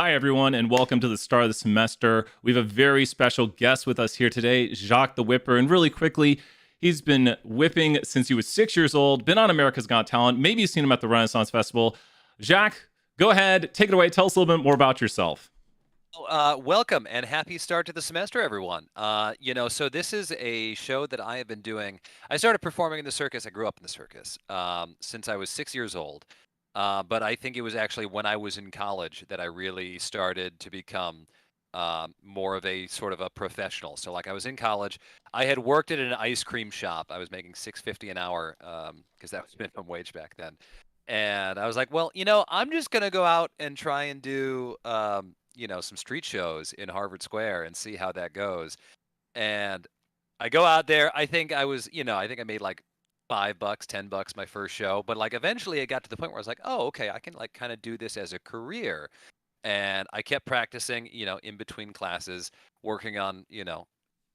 Hi, everyone, and welcome to the start of the semester. We have a very special guest with us here today, Jacques the Whipper. And really quickly, he's been whipping since he was 6 years old, been on America's Got Talent. Maybe you've seen him at the Renaissance Festival. Jacques, go ahead, take it away. Tell us a little bit more about yourself. Welcome and happy start to the semester, everyone. So this is a show that I have been doing. I started performing in the circus. I grew up in the circus since I was 6 years old. But I think it was actually when I was in college that I really started to become more of a sort of a professional. So like I was in college, I had worked at an ice cream shop. I was making $6.50 an hour because that was minimum wage back then. And I was like, well, I'm just gonna go out and try and do some street shows in Harvard Square and see how that goes. And I go out there. I think I think I made like $5, $10 my first show. But like eventually I got to the point where I was like, oh, okay, I can like kind of do this as a career. And I kept practicing, in between classes, working on,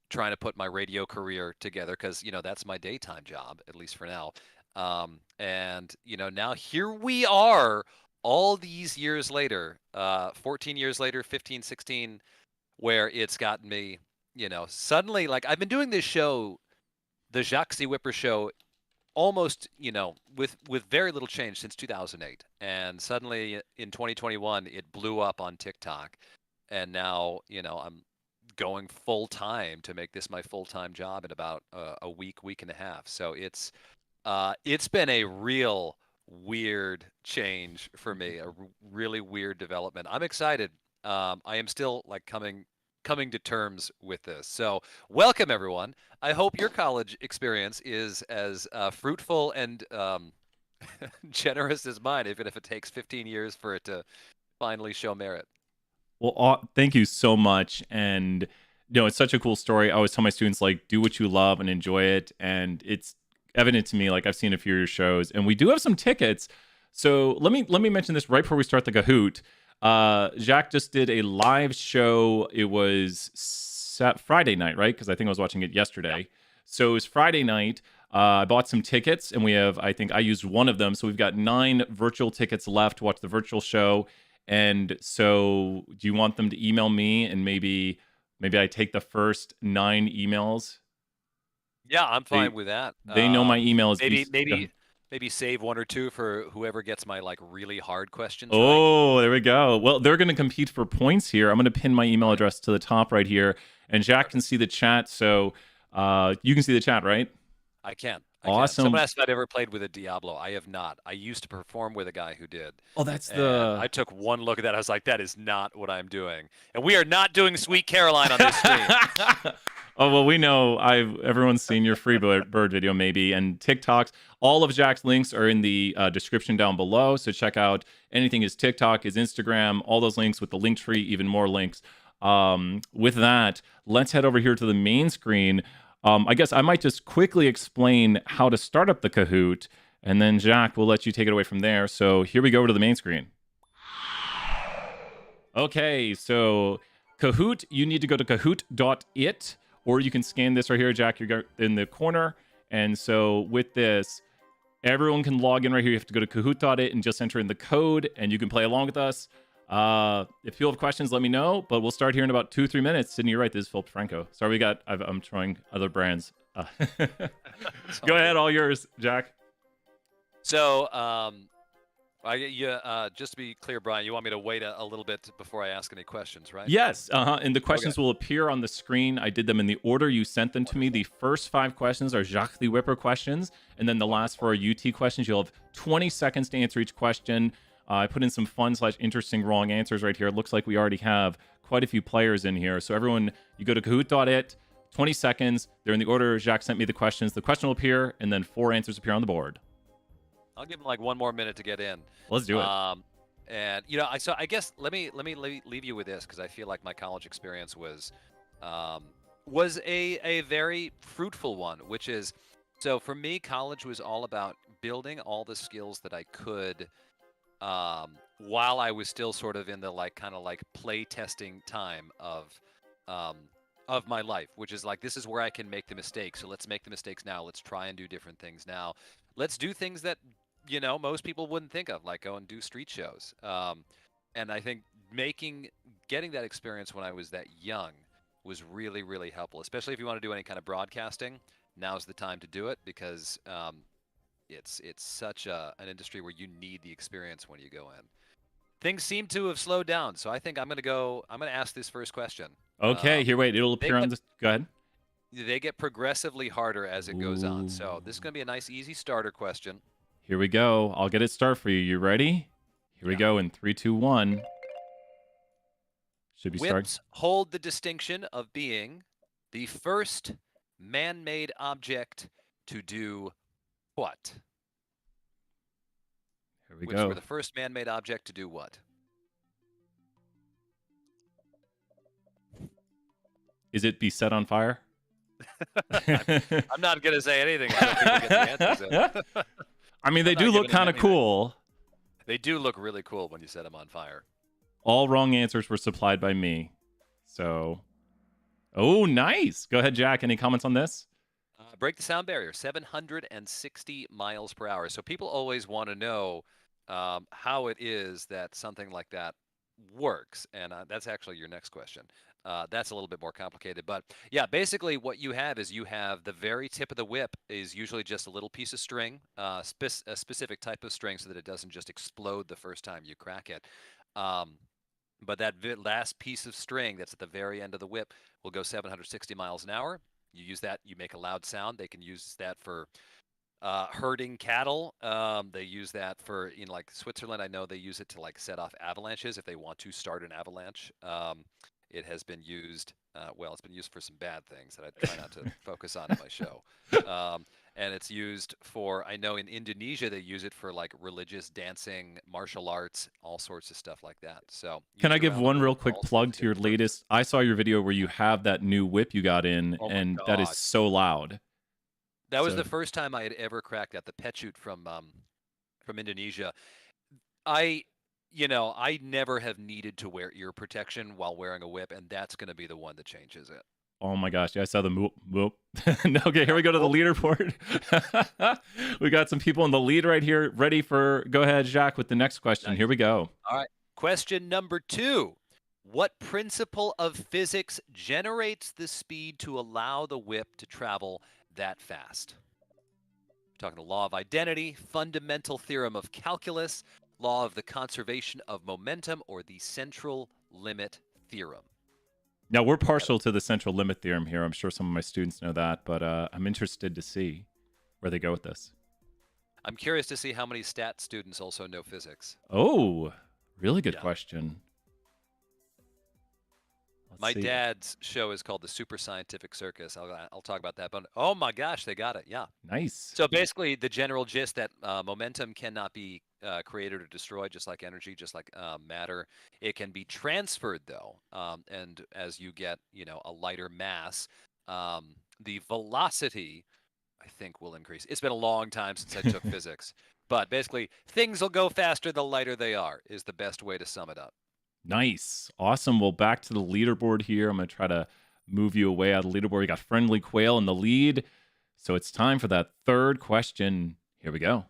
trying to put my radio career together because, that's my daytime job, at least for now. Now here we are all these years later, 14 years later, 15, 16, where it's gotten me, suddenly like I've been doing this show, the Jacques the Whipper show, almost, with very little change since 2008. And suddenly in 2021, it blew up on TikTok. And now, I'm going full time to make this my full time job in about a week and a half. So it's been a real weird change for me, a really weird development. I'm excited. I am still like coming to terms with this. So, welcome everyone. I hope your college experience is as fruitful and generous as mine, even if it takes 15 years for it to finally show merit. Well, thank you so much. And, it's such a cool story. I always tell my students, like, do what you love and enjoy it. And it's evident to me, like, I've seen a few of your shows, and we do have some tickets. So let me mention this right before we start the Kahoot. Jacques just did a live show. It was Friday night, right? Because I think I was watching it yesterday. Yeah. So it was Friday night. I bought some tickets, and I think I used one of them. So we've got 9 virtual tickets left to watch the virtual show. And so, do you want them to email me, and maybe I take the first 9 emails? Yeah, I'm They fine with that. they know my email is Maybe east. maybe maybe save one or two for whoever gets my like really hard questions right. Oh, there we go. Well, they're going to compete for points here. I'm going to pin my email Right. address to the top right here, and Jack can Perfect. see the chat. So, you can see the chat, right? I can. I can. Someone Awesome. asked if I'd ever played with a Diablo. I have not. I used to perform with a guy who did. Oh, that's And the. I took one look at that. I was like, that is not what I'm doing. And we are not doing Sweet Caroline on this stream. Oh well, we know. Everyone's seen your free bird video, maybe, and TikToks. All of Jack's links are in the description down below. So check out anything his TikTok, his Instagram, all those links with the link tree, even more links. With that, let's head over here to the main screen. I guess I might just quickly explain how to start up the Kahoot, and then Jack will let you take it away from there. So here we go to the main screen. Okay, so Kahoot, you need to go to kahoot.it, or you can scan this right here, Jack. You're in the corner. And so with this, everyone can log in right here. You have to go to kahoot.it and just enter in the code, and you can play along with us. If you have questions, let me know. But we'll start here in about 2-3 minutes. Sydney, you're right. This is Philip Franco. Sorry, I'm trying other brands. Go ahead, all yours, Jack. So, just to be clear, Brian, you want me to wait a little bit before I ask any questions, right? Yes, and the Okay. questions will appear on the screen. I did them in the order you sent them to me. The first 5 questions are Jacques the Whipper questions, and then the last 4 are UT questions. You'll have 20 seconds to answer each question. I put in some fun/interesting wrong answers right here. It looks like we already have quite a few players in here. So everyone, you go to kahoot.it, 20 seconds. They're in the order Jacques sent me the questions. The question will appear, and then 4 answers appear on the board. I'll give him like one more minute to get in. Let's do it. And I guess let me leave you with this because I feel like my college experience was a very fruitful one, which is so for me, college was all about building all the skills that I could while I was still sort of in the like kind of like play testing time of my life, which is like this is where I can make the mistakes. So let's make the mistakes now. Let's try and do different things now. Let's do things that most people wouldn't think of, like go and do street shows. And I think getting that experience when I was that young was really, really helpful, especially if you want to do any kind of broadcasting. Now's the time to do it because it's such an industry where you need the experience when you go in. Things seem to have slowed down, so I think I'm going to go. I'm going to ask this first question. Okay, here, wait. It'll They appear on get this. Go ahead. they get progressively harder as it goes on. Ooh. So this is going to be a nice, easy starter question. Here we go. I'll get it started for you. You ready? Here we Yeah. go in 3, 2, 1. Should be starting. Whips hold the distinction of being the first man-made object to do what? Here we Whips go. were the first man-made object to do what? Is it be set on fire? I'm not going to say anything until people get the answers in. I mean, they I'm do not look giving them kind of anything. cool. They do look really cool when you set them on fire. All wrong answers were supplied by me. So, oh, nice. Go ahead, Jack. Any comments on this? Break the sound barrier, 760 miles per hour. So people always want to know how it is that something like that works. And that's actually your next question. That's a little bit more complicated. But yeah, basically what you have is you have the very tip of the whip is usually just a little piece of string, a specific type of string so that it doesn't just explode the first time you crack it. But that last piece of string that's at the very end of the whip will go 760 miles an hour. You use that, you make a loud sound. They can use that for herding cattle. They use that for, in like Switzerland, I know they use it to like set off avalanches if they want to start an avalanche. It has been used, well, it's been used for some bad things that I try not to focus on in my show. And it's used for, I know in Indonesia, they use it for like religious dancing, martial arts, all sorts of stuff like that. So Can I used give around the one real world for quick all plug sorts to your of different purposes. latest? I saw your video where you have that new whip you got in, Oh my and that is God. so loud. That was So, the first time I had ever cracked that, the Pechut from Indonesia. I never have needed to wear ear protection while wearing a whip, and that's going to be the one that changes it. oh my gosh, yeah, I saw the whoop, whoop. Okay, here we go to the leaderboard. We got some people in the lead right here, ready for. Go ahead, Jacques, with the next question. Nice. Here we go. All right. Question number 2. What principle of physics generates the speed to allow the whip to travel that fast? We're talking the law of identity, fundamental theorem of calculus, law of the conservation of momentum, or the central limit theorem. Now, we're partial to the central limit theorem here. I'm sure some of my students know that, but I'm interested to see where they go with this. I'm curious to see how many stat students also know physics. Oh, really good Yeah. question. Let's My see. dad's show is called the Super Scientific Circus. I'll talk about that. But oh my gosh, they got it. Yeah. Nice. So basically, the general gist that momentum cannot be created or destroyed, just like energy, just like matter. It can be transferred, though, and as you get, a lighter mass, the velocity, I think, will increase. It's been a long time since I took physics, but basically, things will go faster the lighter they are. Is the best way to sum it up. Nice. Awesome. Well, back to the leaderboard here. I'm going to try to move you away out of the leaderboard. You got Friendly Quail in the lead. So it's time for that third question. Here we go.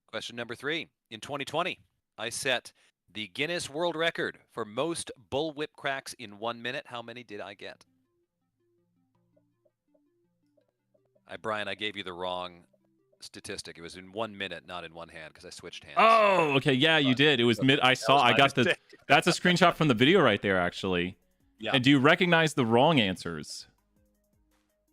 Question number 3. In 2020, I set the Guinness World Record for most bullwhip cracks in 1 minute. How many did I get? Brian, I gave you the wrong statistic. It was in 1 minute, not in one hand, because I switched hands. Oh, okay. Yeah, you did. It was mid. I saw. I got the. That's a screenshot from the video right there, actually. Yeah. And do you recognize the wrong answers?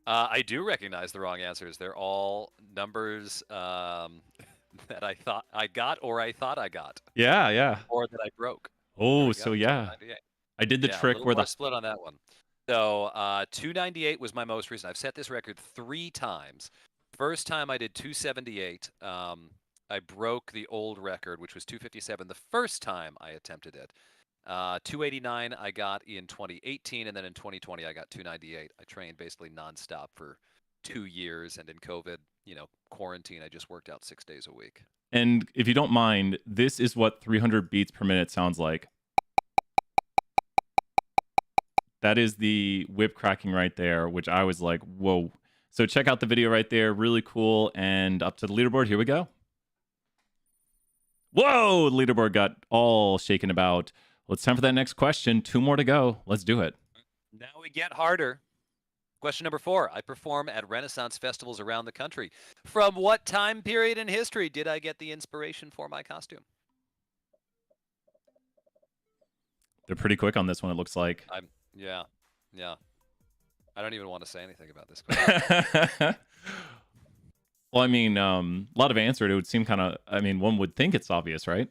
I do recognize the wrong answers. They're all numbers that I thought I got, or I thought I got, Yeah, yeah. or that I broke. Oh, so yeah. 298. I did the Yeah, a trick little where more the. split on that one. So 298 was my most recent. I've set this record 3 times. First time I did 278. I broke the old record, which was 257 the first time I attempted it. 289 I got in 2018, and then in 2020 I got 298. I trained basically nonstop for 2 years, and in COVID, quarantine, I just worked out 6 days a week. And if you don't mind, this is what 300 beats per minute sounds like. That is the whip cracking right there, which I was like, whoa. So check out the video right there. Really cool. And up to the leaderboard. Here we go. Whoa, the leaderboard got all shaken about. Well, it's time for that next question. 2 more to go. Let's do it. Now we get harder. Question number 4. I perform at Renaissance festivals around the country. From what time period in history did I get the inspiration for my costume? They're pretty quick on this one, it looks like. Yeah. I don't even want to say anything about this question. Well, I mean, a lot of answered. It would seem kind of. I mean, one would think it's obvious, right?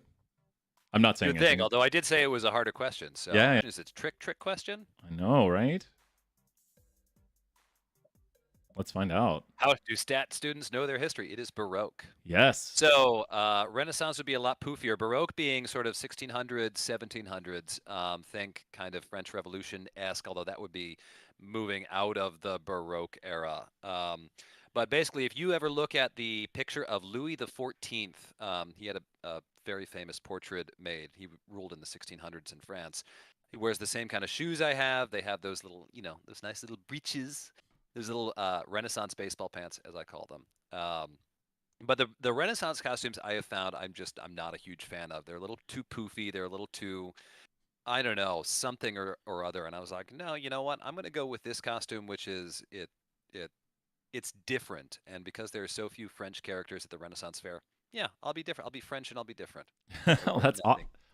I'm not saying Good thing, anything. although I did say it was a harder question. So Yeah, is it a trick question? I know, right? Let's find out. How do stat students know their history? It is Baroque. Yes. So Renaissance would be a lot poofier. Baroque being sort of 1600s, 1700s. Think kind of French Revolution-esque, although that would be moving out of the Baroque era. But basically, if you ever look at the picture of Louis XIV, he had a very famous portrait made. He ruled in the 1600s in France. He wears the same kind of shoes I have. They have those little, those nice little breeches, those little Renaissance baseball pants, as I call them. But the Renaissance costumes I have found, I'm not a huge fan of. They're a little too poofy. They're a little too, I don't know, something or other. And I was like, no, you know what? I'm going to go with this costume, which is it's different. And because there are so few French characters at the Renaissance Fair, yeah, I'll be different. I'll be French and I'll be different.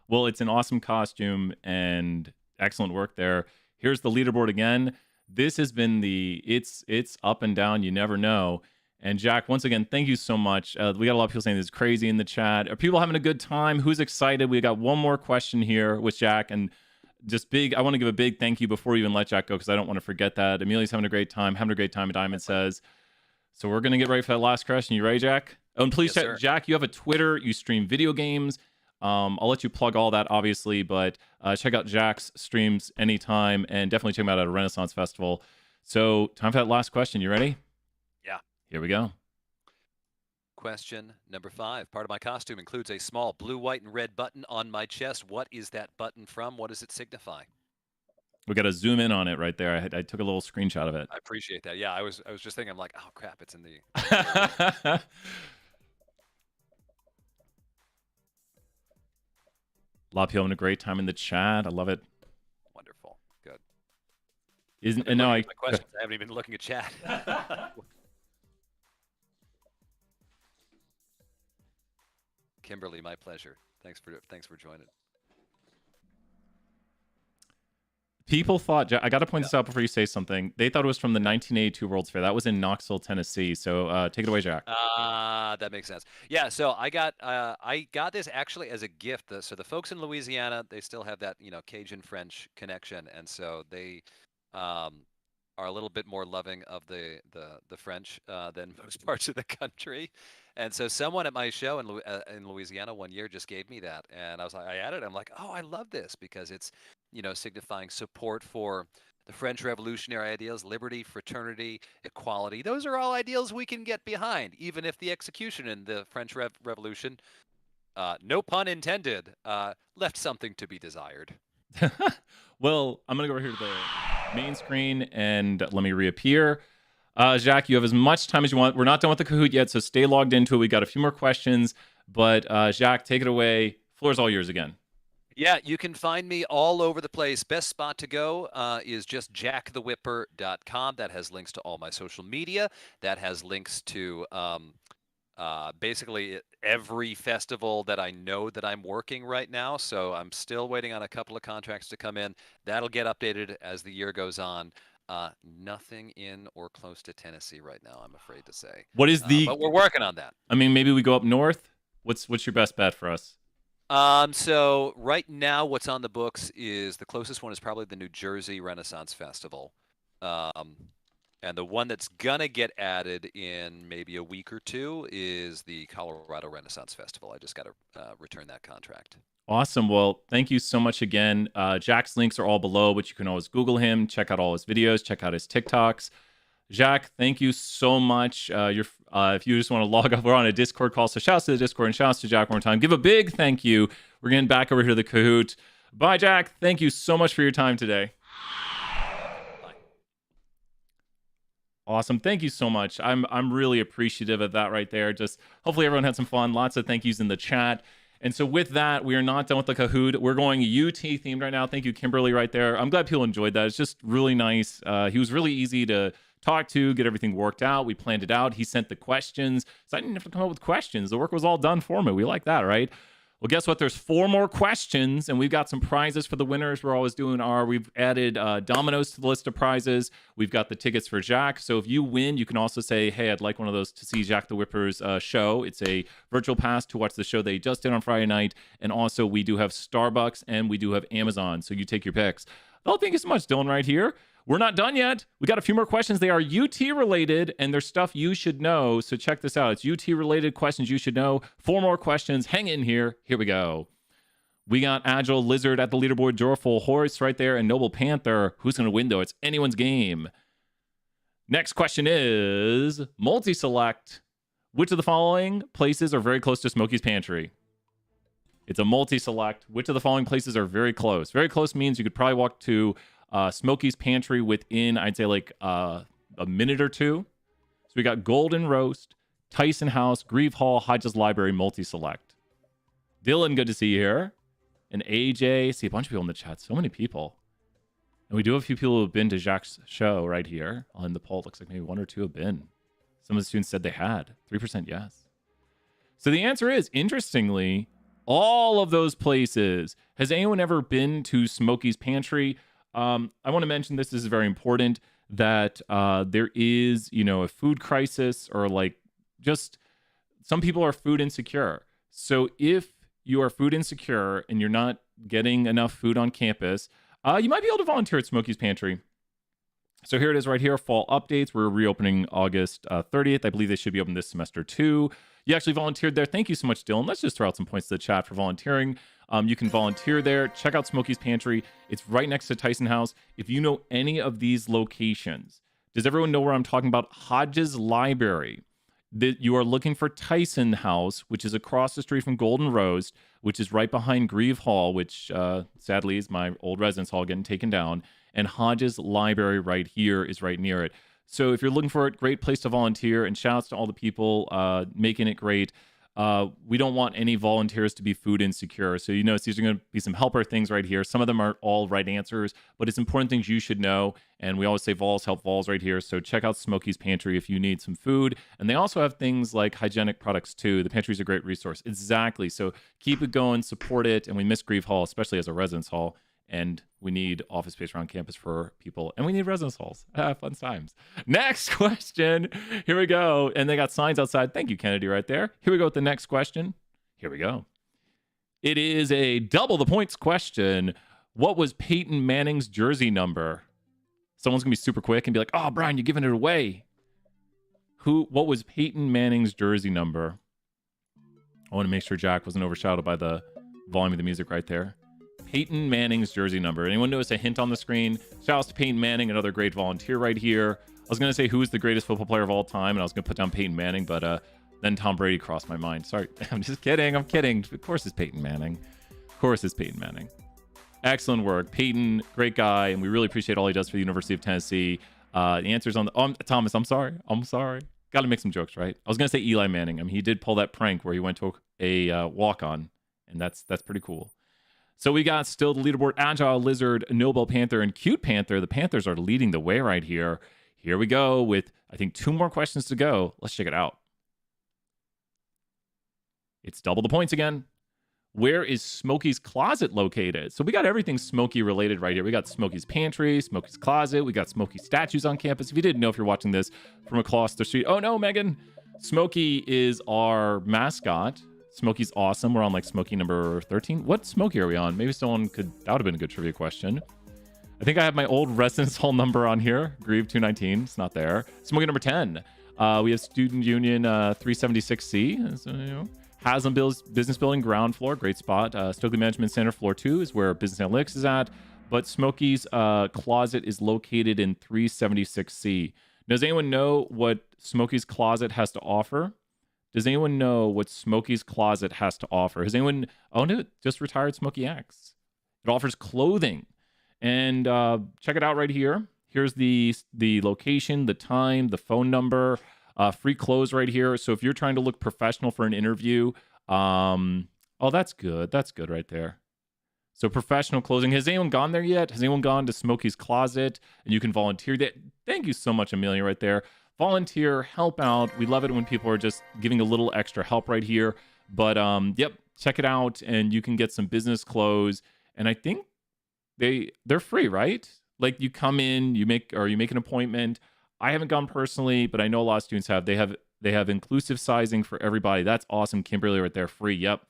Well, it's an awesome costume and excellent work there. Here's the leaderboard again. This has been it's up and down. You never know. And Jack, once again, thank you so much. We got a lot of people saying this is crazy in the chat. Are people having a good time? Who's excited? We got one more question here with Jack, and I want to give a big thank you before we even let Jack go, because I don't want to forget that. Amelia's having a great time. Diamond says. So we're going to get ready for that last question. You ready, Jack? Oh, and please check, Jack, you have a Twitter. You stream video games. I'll let you plug all that, obviously, but check out Jack's streams anytime, and definitely check him out at a Renaissance Festival. So time for that last question. You ready? Yeah. Here we go. Question number 5. Part of my costume includes a small blue, white, and red button on my chest. What is that button from? What does it signify? We got to zoom in on it right there. I took a little screenshot of it. I appreciate that. Yeah, I was just thinking, I'm like, oh crap, it's in the. A lot of people having a great time in the chat. I love it. Wonderful. Good. My questions. I haven't even been looking at chat. Kimberly, my pleasure. Thanks for joining. People thought, I got to point this out before you say something. They thought it was from the 1982 World's Fair. That was in Knoxville, Tennessee. So take it away, Jack. That makes sense. Yeah, so I got this actually as a gift. So the folks in Louisiana, they still have that Cajun French connection, and so they are a little bit more loving of the French than most parts of the country. And so someone at my show in Louisiana one year just gave me that, and I added it. I'm like, oh, I love this because it's signifying support for the French revolutionary ideals, liberty, fraternity, equality. Those are all ideals we can get behind, even if the execution in the French Revolution, no pun intended, left something to be desired. Well, I'm going to go over here to the main screen and let me reappear. Jack, you have as much time as you want. We're not done with the Kahoot yet, so stay logged into it. We got a few more questions, but Jack, take it away. Floor's all yours again. Yeah, you can find me all over the place. Best spot to go is just jackthewhipper.com. That has links to all my social media. That has links to basically every festival that I know that I'm working right now. So I'm still waiting on a couple of contracts to come in. That'll get updated as the year goes on. Nothing in or close to Tennessee right now, I'm afraid to say. What is but we're working on that. I mean, maybe we go up north. What's your best bet for us? So right now, what's on the books is the closest one is probably the New Jersey Renaissance Festival. And the one that's gonna get added in maybe a week or two is the Colorado Renaissance Festival. I just got to return that contract. Awesome. Well, thank you so much again. Jack's links are all below, but you can always Google him, check out all his videos, check out his TikToks. Jack, thank you so much. If you just want to log off, we're on a Discord call. So shouts to the Discord and shouts to Jack one more time. Give a big thank you. We're getting back over here to the Kahoot. Bye, Jack. Thank you so much for your time today. Bye. Awesome. Thank you so much. I'm really appreciative of that right there. Just hopefully everyone had some fun. Lots of thank yous in the chat. And so with that, we are not done with the Kahoot. We're going UT themed right now. Thank you, Kimberly, right there. I'm glad people enjoyed that. It's just really nice. He was really easy to talk to, get everything worked out. We planned it out. He sent the questions, so I didn't have to come up with questions. The work was all done for me. We like that, right? Well, guess what? There's 4 more questions, and we've got some prizes for the winners. We've added dominoes to the list of prizes. We've got the tickets for Jacques. So if you win, you can also say, hey, I'd like one of those to see Jacques the Whipper's show. It's a virtual pass to watch the show they just did on Friday night. And also, we do have Starbucks and we do have Amazon. So you take your picks. Oh, thank you so much, Dylan, right here. We're not done yet. We got a few more questions. They are UT related, and they're stuff you should know. So check this out. It's UT related questions you should know. 4 more questions. Hang in here. Here we go. We got Agile Lizard at the leaderboard, Jorful Horse right there, and Noble Panther. Who's going to win, though? It's anyone's game. Next question is multi-select. Which of the following places are very close to Smokey's Pantry? It's a multi-select. Which of the following places are very close? Very close means you could probably walk to Smokey's Pantry within, I'd say, like a minute or 2. So we got Golden Roast, Tyson House, Grieve Hall, Hodges Library, multi-select. Dylan, good to see you here. And AJ, see a bunch of people in the chat. So many people. And we do have a few people who have been to Jacques' show right here on the poll. Looks like maybe 1 or 2 have been. Some of the students said they had. 3% yes. So the answer is, interestingly, all of those places. Has anyone ever been to Smokey's Pantry? I want to mention this is very important, that there is, a food crisis, or like just some people are food insecure. So if you are food insecure and you're not getting enough food on campus, you might be able to volunteer at Smokey's Pantry. So here it is right here, fall updates. We're reopening August 30th. I believe they should be open this semester too. You actually volunteered there. Thank you so much, Dylan. Let's just throw out some points to the chat for volunteering. You can volunteer there. Check out Smokey's Pantry. It's right next to Tyson House. If you know any of these locations, does everyone know where I'm talking about? Hodges Library. You are looking for Tyson House, which is across the street from Golden Roast, which is right behind Grieve Hall, which sadly is my old residence hall getting taken down. And Hodges Library right here is right near it. So if you're looking for a great place to volunteer, and shout outs to all the people making it great. We don't want any volunteers to be food insecure. So these are going to be some helper things right here. Some of them aren't all right answers, but it's important things you should know. And we always say vols help vols right here. So check out Smokey's Pantry if you need some food. And they also have things like hygienic products too. The pantry is a great resource. Exactly. So keep it going, support it. And we miss Grieve Hall, especially as a residence hall. And we need office space around campus for people. And we need residence halls. Fun times. Next question. Here we go. And they got signs outside. Thank you, Kennedy, right there. Here we go with the next question. Here we go. It is a double the points question. What was Peyton Manning's jersey number? Someone's going to be super quick and be like, oh, Brian, you're giving it away. What was Peyton Manning's jersey number? I want to make sure Jack wasn't overshadowed by the volume of the music right there. Peyton Manning's jersey number. Anyone notice a hint on the screen? Shout out to Peyton Manning, another great volunteer right here. I was going to say who's the greatest football player of all time, and I was going to put down Peyton Manning, but then Tom Brady crossed my mind. Sorry, I'm just kidding. I'm kidding. Of course it's Peyton Manning. Of course it's Peyton Manning. Excellent work. Peyton, great guy, and we really appreciate all he does for the University of Tennessee. The answer's on the... Thomas, I'm sorry. Got to make some jokes, right? I was going to say Eli Manning. I mean, he did pull that prank where he went to a walk-on, and that's pretty cool. So we got still the leaderboard, Agile Lizard, Noble Panther, and Cute Panther. The Panthers are leading the way right here. Here we go with, I think, 2 more questions to go. Let's check it out. It's double the points again. Where is Smokey's Closet located? So we got everything Smokey related right here. We got Smokey's Pantry, Smokey's Closet. We got Smokey statues on campus. If you didn't know, if you're watching this from across the street. Oh no, Megan. Smokey is our mascot. Smokey's awesome. We're on like Smokey number 13. What Smokey are we on? Maybe someone could... That would have been a good trivia question. I think I have my old residence hall number on here. Grieve 219. It's not there. Smokey number 10. We have Student Union 376C. So, Haslam Business Building, ground floor. Great spot. Stokely Management Center, floor 2 is where Business Analytics is at. But Smokey's Closet is located in 376C. Does anyone know what Smokey's Closet has to offer? Does anyone know what Smokey's Closet has to offer? Has anyone owned it? Just retired Smokey X. It offers clothing. And check it out right here. Here's the location, the time, the phone number, free clothes right here. So if you're trying to look professional for an interview, Oh, that's good. That's good right there. So professional closing. Has anyone gone there yet? Has anyone gone to Smokey's Closet? And you can volunteer. Thank you so much, Amelia, right there. Volunteer, help out. We love it when people are just giving a little extra help right here. But yep, check it out, and you can get some business clothes. And I think they're free, right? Like you come in, you make an appointment. I haven't gone personally, but I know a lot of students have. They have inclusive sizing for everybody. That's awesome, Kimberly, right there. Free. Yep.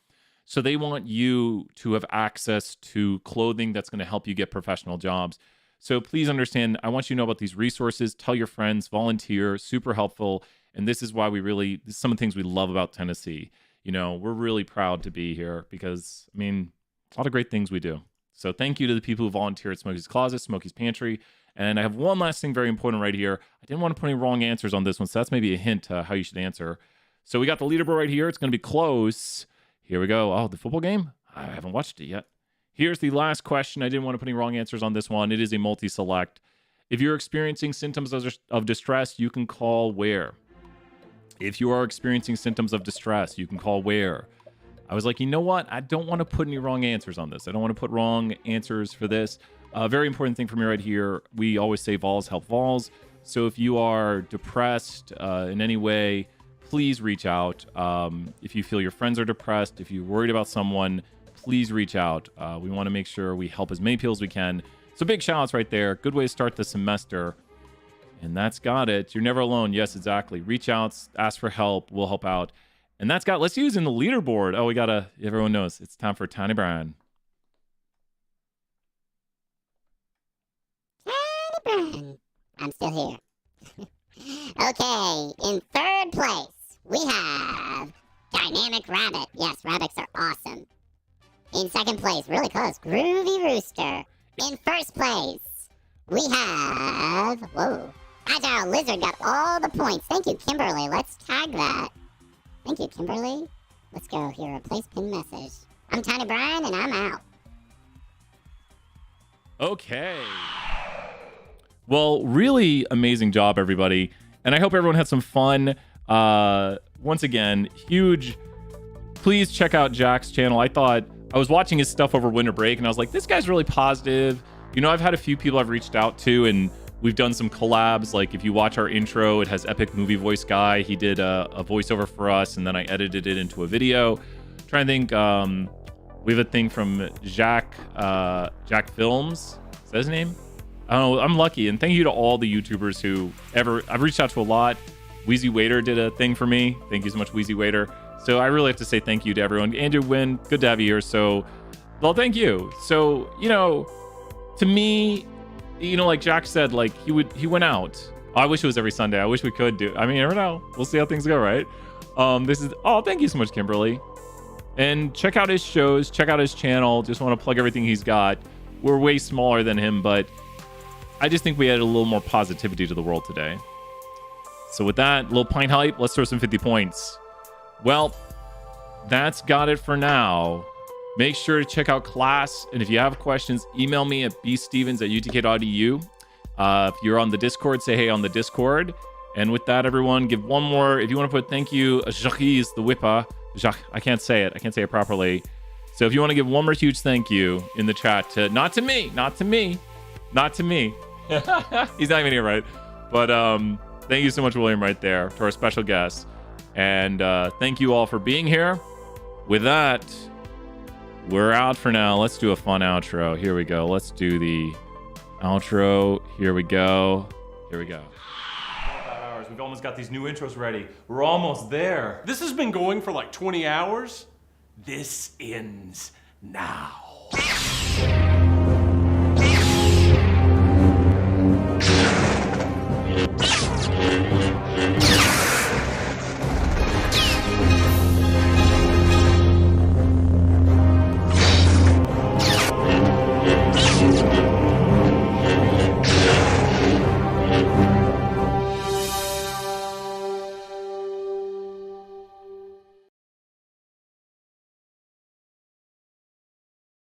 So they want you to have access to clothing that's going to help you get professional jobs. So please understand, I want you to know about these resources. Tell your friends, volunteer, super helpful. And this is why this is some of the things we love about Tennessee. We're really proud to be here because, a lot of great things we do. So thank you to the people who volunteer at Smokey's Closet, Smokey's Pantry. And I have one last thing very important right here. I didn't want to put any wrong answers on this one, so that's maybe a hint to how you should answer. So we got the leaderboard right here. It's going to be close. Here we go. Oh, the football game? I haven't watched it yet. Here's the last question. I didn't want to put any wrong answers on this one. It is a multi-select. If you're experiencing symptoms of distress, you can call where? If you are experiencing symptoms of distress, you can call where? I was like, you know what? I don't want to put any wrong answers on this. I don't want to put wrong answers for this. A very important thing for me right here. We always say vols help vols. So if you are depressed in any way, please reach out. If you feel your friends are depressed, if you're worried about someone, please reach out. We want to make sure we help as many people as we can. So big shout outs right there. Good way to start the semester. And that's got it. You're never alone. Yes, exactly. Reach out, ask for help. We'll help out. And let's use in the leaderboard. Oh, everyone knows it's time for Tiny Brian. Tiny Brian. I'm still here. Okay, in third place, we have Dynamic Rabbit. Yes, rabbits are awesome. In second place, really close, Groovy Rooster. In first place, we have, Agile Lizard got all the points. Thank you, Kimberly. Let's tag that. Thank you, Kimberly. Let's go here, replace pin message. I'm Tiny Brian, and I'm out. Okay. Well, really amazing job, everybody. And I hope everyone had some fun. Once again, huge. Please check out Jack's channel. I was watching his stuff over winter break, and I was like, this guy's really positive. I've had a few people I've reached out to, and we've done some collabs. Like, if you watch our intro, it has Epic Movie Voice Guy. He did a voiceover for us, and then I edited it into a video. Trying to think. We have a thing from Jacques Films. Is that his name? I don't know. I'm lucky, and thank you to all the YouTubers I've reached out to a lot. Wheezy Waiter did a thing for me. Thank you so much, Wheezy Waiter. So I really have to say thank you to everyone. Andrew Wynn, good to have you here. So, well, thank you. So, to me, like Jack said, like he went out. I wish it was every Sunday. I wish we could do. You never know. We'll see how things go, right? Thank you so much, Kimberly. And check out his shows. Check out his channel. Just want to plug everything he's got. We're way smaller than him, but I just think we added a little more positivity to the world today. So with that, little pint hype, let's throw some 50 points. Well, that's got it for now. Make sure to check out class. And if you have questions, email me at bstevens@utk.edu. If you're on the Discord, say hey on the Discord. And with that, everyone, give one more. If you want to put thank you, Jacques the Whipper. Jacques, I can't say it properly. So if you want to give one more huge thank you in the chat to, not to me. He's not even here, right? But thank you so much, William, right there, to our special guest. And thank you all for being here. With that, we're out for now. Let's do a fun outro. Here we go. Let's do the outro. Here we go. 5 hours. We've almost got these new intros ready. We're almost there. This has been going for like 20 hours. This ends now.